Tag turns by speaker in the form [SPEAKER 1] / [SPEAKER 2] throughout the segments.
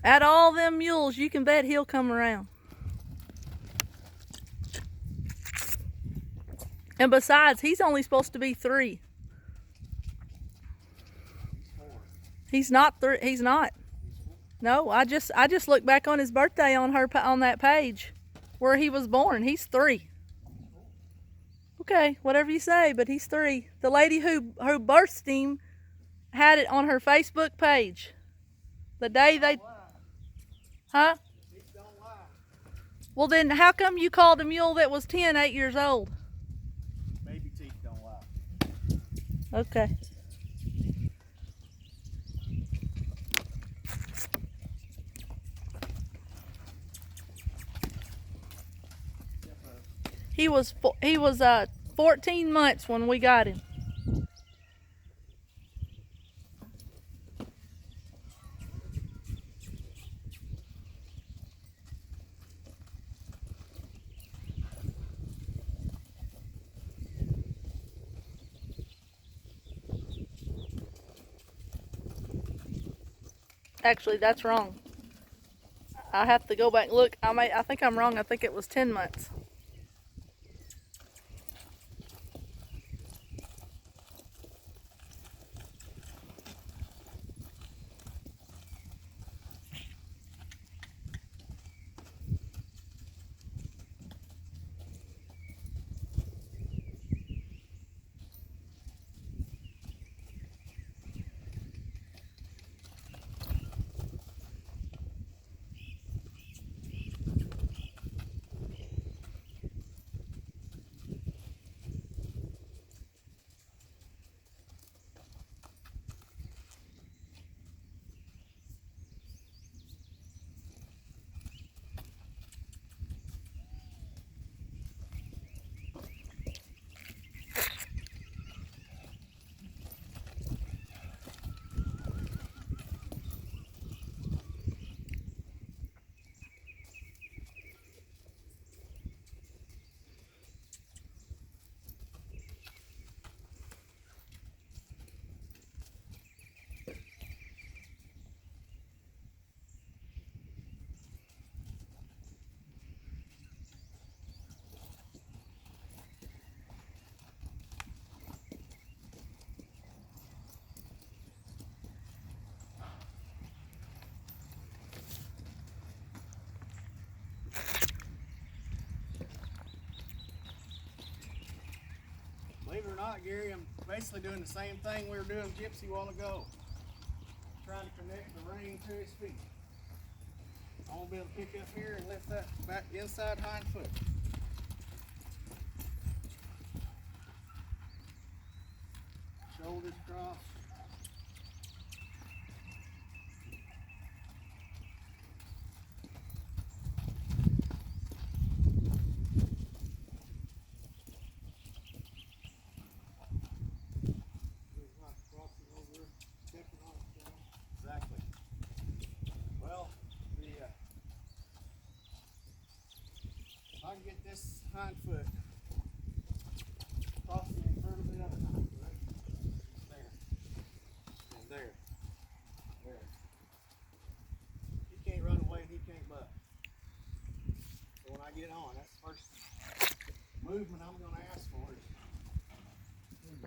[SPEAKER 1] Out of all them mules, you can bet he'll come around. And besides, he's only supposed to be 3. He's not 3. He's not. No, I just looked back on his birthday on that page where he was born. He's 3. Okay, whatever you say, but he's 3. The lady who birthed him had it on her Facebook page. The day they... Huh? Well then, how come you called a mule that was 10 8 years old?
[SPEAKER 2] Baby teeth don't lie.
[SPEAKER 1] Okay. He was 14 months when we got him. Actually, that's wrong. I have to go back and look. I think I'm wrong. I think it was 10 months.
[SPEAKER 2] Believe it or not, Gary, I'm basically doing the same thing we were doing Gypsy a while ago. Trying to connect the rein to his feet. I want to be able to pick up here and lift that back inside hind foot. Shoulders crossed. Exactly. Well, if I can get this hind foot crossing in front of the other hind foot, there, and there, there. He can't run away and he can't buck. So when I get on, that's the first movement I'm going to ask for is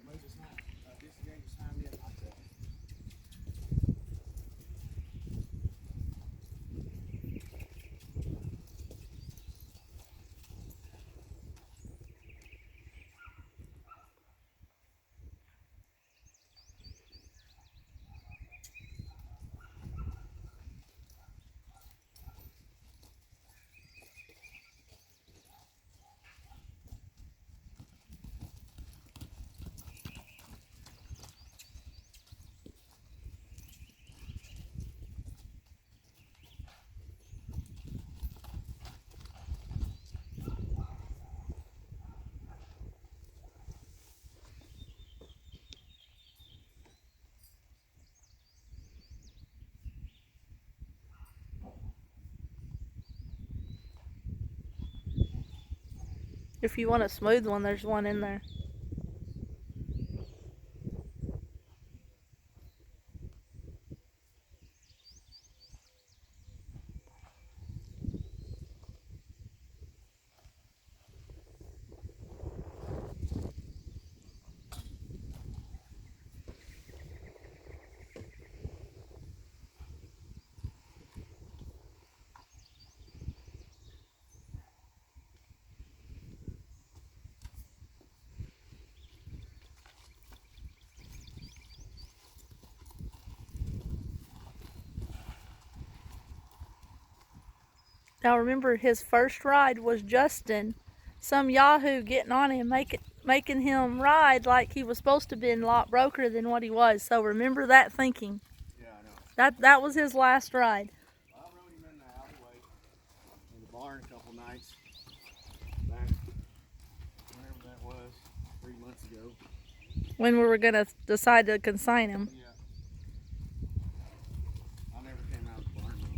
[SPEAKER 2] move his hind, disengage his hind end like that.
[SPEAKER 1] If you want a smooth one, there's one in there. Now remember, his first ride was Justin, some yahoo getting on him, making him ride like he was supposed to be a lot broker than what he was. So remember that thinking.
[SPEAKER 2] Yeah, I know.
[SPEAKER 1] That was his last ride.
[SPEAKER 2] I rode him in the alleyway in the barn a couple nights back, whenever that was, 3 months ago.
[SPEAKER 1] When we were gonna decide to consign him.
[SPEAKER 2] Yeah. I never came out of the barn though.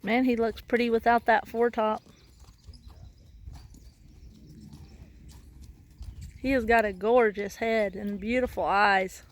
[SPEAKER 1] Man, he looks pretty without that foretop. He has got a gorgeous head and beautiful eyes.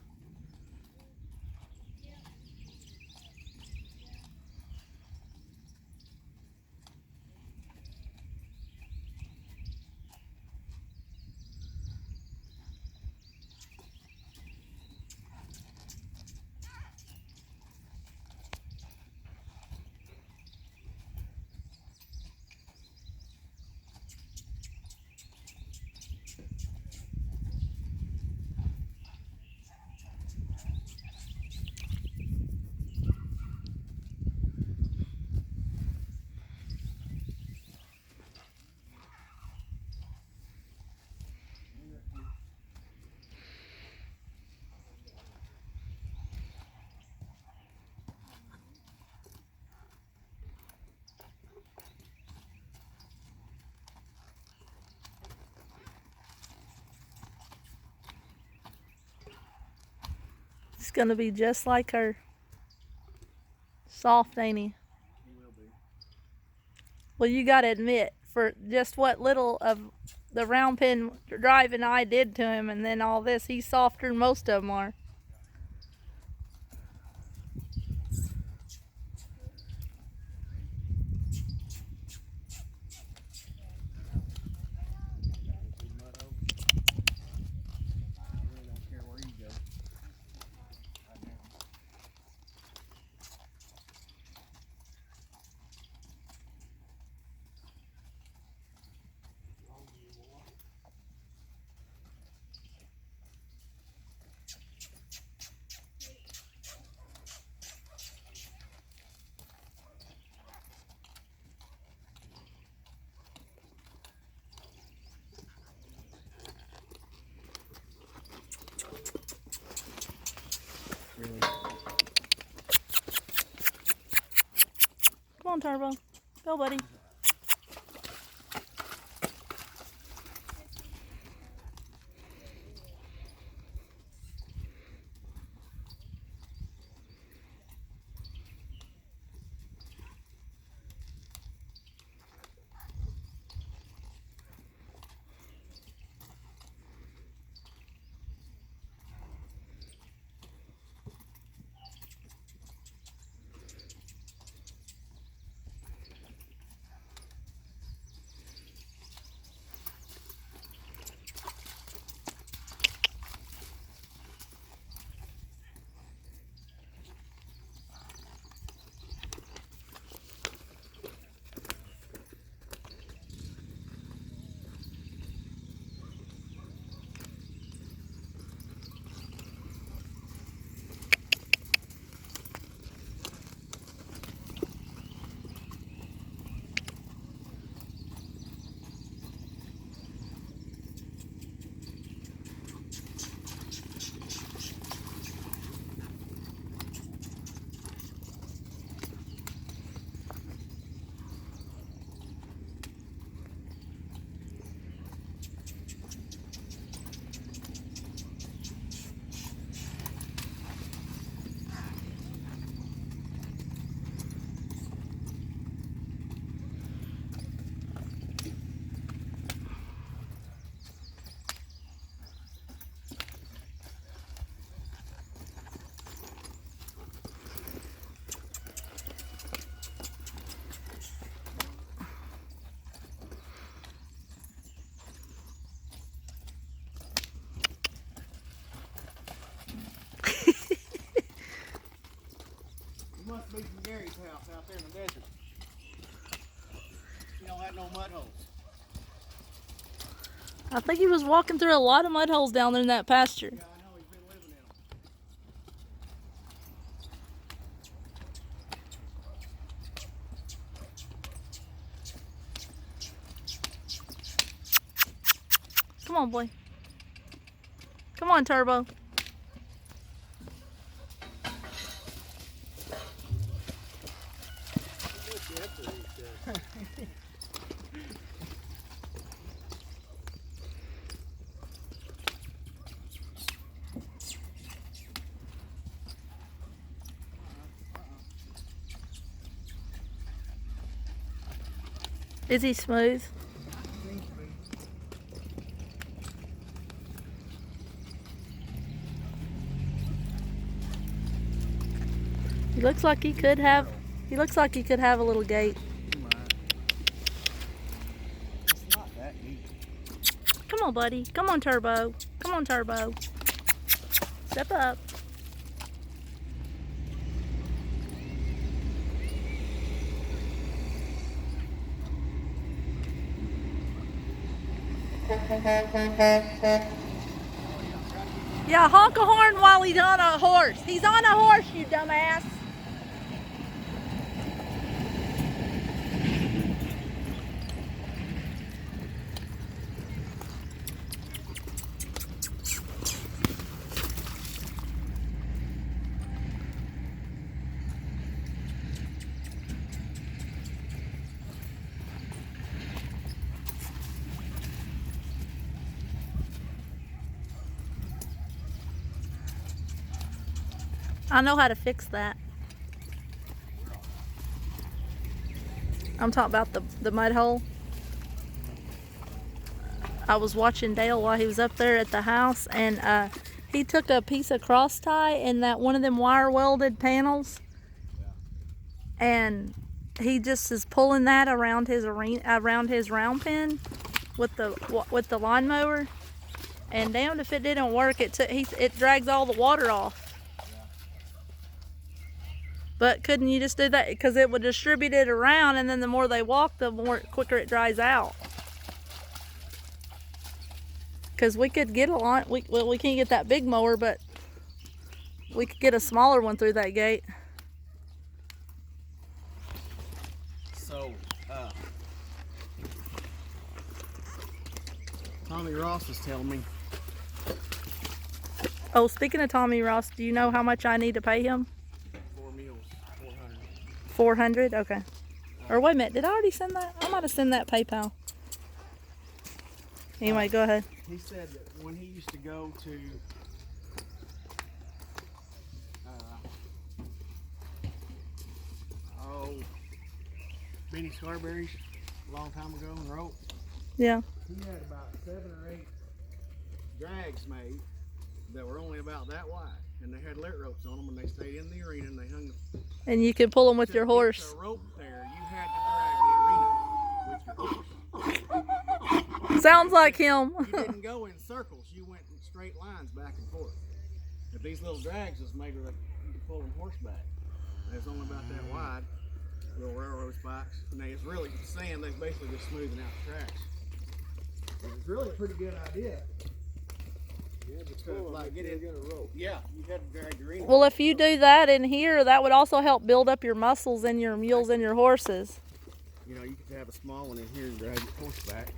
[SPEAKER 1] He's gonna be just like her. Soft, ain't he?
[SPEAKER 2] He will be.
[SPEAKER 1] Well, you gotta admit, for just what little of the round pen driving I did to him and then all this, he's softer than most of them are.
[SPEAKER 2] I really don't care where you go. Right now. Really.
[SPEAKER 1] Come on, Turbo. Go, buddy.
[SPEAKER 2] in the desert. He don't have no mud holes.
[SPEAKER 1] I think he was walking through a lot of mud holes down there in that pasture.
[SPEAKER 2] Yeah, I know. He's been living in them.
[SPEAKER 1] Come on, boy. Come on, Turbo. Is he smooth? He looks like he could have. He looks like he could have a little gait.
[SPEAKER 2] He might. It's not that deep.
[SPEAKER 1] Come on, buddy. Come on, Turbo. Come on, Turbo. Step up. Yeah, honk a horn while he's on a horse. He's on a horse, you dumbass. I know how to fix that. I'm talking about the mud hole. I was watching Dale while he was up there at the house, and he took a piece of cross tie and that one of them wire welded panels, and he just is pulling that around his round pen with the lawnmower, and damned if it didn't work. It drags all the water off. But couldn't you just do that? Because it would distribute it around, and then the more they walk, the more quicker it dries out. Because we could get a lot. We can't get that big mower, but we could get a smaller one through that gate.
[SPEAKER 2] So, Tommy Ross was telling me.
[SPEAKER 1] Oh, speaking of Tommy Ross, do you know how much I need to pay him?
[SPEAKER 2] 4 meals, 400.
[SPEAKER 1] 400? Okay. Or wait a minute, did I already send that? I might have sent that PayPal. Anyway, go ahead.
[SPEAKER 2] He said that when he used to go to Benny Scarberry's a long time ago and rope,
[SPEAKER 1] Yeah.
[SPEAKER 2] he had about 7 or 8 drags made that were only about that wide, and they had lit ropes on them, and they stayed in the arena and they hung them.
[SPEAKER 1] And you can pull them with
[SPEAKER 2] To
[SPEAKER 1] your
[SPEAKER 2] get
[SPEAKER 1] horse.
[SPEAKER 2] the rope there, you had to drag the arena with your horse.
[SPEAKER 1] Sounds like him.
[SPEAKER 2] You didn't go in circles, you went in straight lines back and forth. If these little drags was made with you could pull them horseback. They was only about that wide, little railroad spikes, and they was really sand, they was basically just smoothing out the tracks. It was really a pretty good idea. Like get a rope. Yeah, you had to drag the arena.
[SPEAKER 1] Well, if you do that in here, that would also help build up your muscles in your mules and your horses.
[SPEAKER 2] You know, you could have a small one in here and drag your horseback.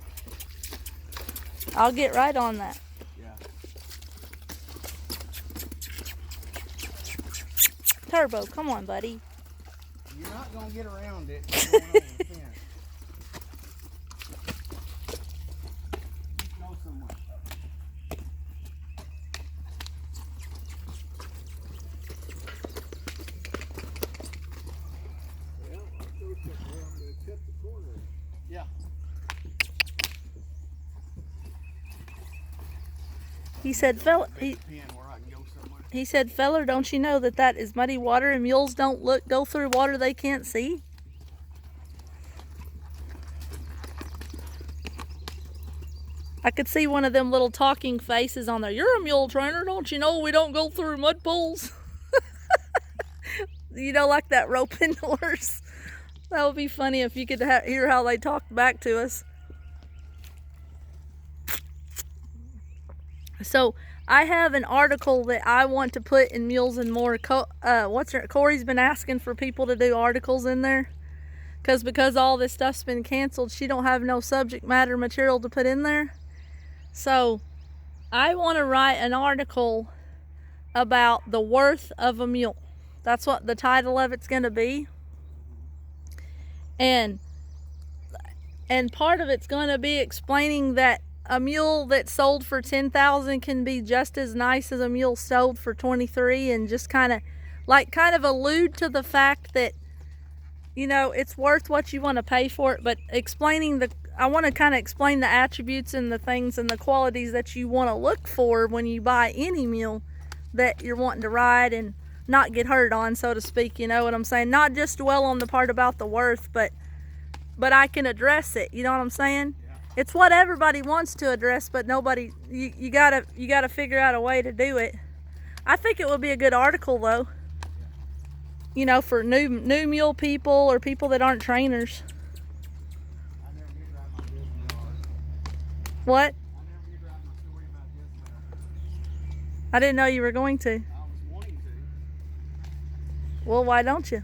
[SPEAKER 1] I'll get right on that.
[SPEAKER 2] Yeah.
[SPEAKER 1] Turbo, come on, buddy.
[SPEAKER 2] You're not gonna get around it by going over the fence. Just go somewhere. Well, I'll go cut the corner. Yeah.
[SPEAKER 1] He said, fella,
[SPEAKER 2] Big pen where I can go somewhere.
[SPEAKER 1] he said, feller, don't you know that is muddy water and mules don't go through water they can't see? I could see one of them little talking faces on there. You're a mule trainer, don't you know we don't go through mud pools? You know, like that roping horse. That would be funny if you could hear how they talked back to us. So I have an article that I want to put in Mules and More. Corey's been asking for people to do articles in there. Because all this stuff's been canceled, she don't have no subject matter material to put in there. So I want to write an article about the worth of a mule. That's what the title of it's going to be. And part of it's going to be explaining that a mule that's sold for $10,000 can be just as nice as a mule sold for $23,000, and just kind of allude to the fact that, you know, it's worth what you want to pay for it, but I want to kind of explain the attributes and the things and the qualities that you want to look for when you buy any mule that you're wanting to ride and not get hurt on, so to speak. You know what I'm saying? Not just dwell on the part about the worth, but I can address it. You know what I'm saying?
[SPEAKER 2] Yeah.
[SPEAKER 1] It's what everybody wants to address, but nobody. You gotta figure out a way to do it. I think it would be a good article though. You know, for new mule people or people that aren't trainers.
[SPEAKER 2] I never did ride my business mare.
[SPEAKER 1] What?
[SPEAKER 2] I never did ride my story about this mare.
[SPEAKER 1] I didn't know you were going to.
[SPEAKER 2] I was wanting to.
[SPEAKER 1] Well, why don't you?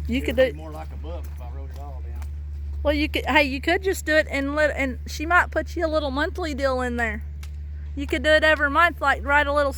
[SPEAKER 1] You could
[SPEAKER 2] It'd
[SPEAKER 1] do.
[SPEAKER 2] be more like a buck if I wrote it all down.
[SPEAKER 1] Well, you could. Hey, you could just do it and she might put you a little monthly deal in there. You could do it every month, like write a little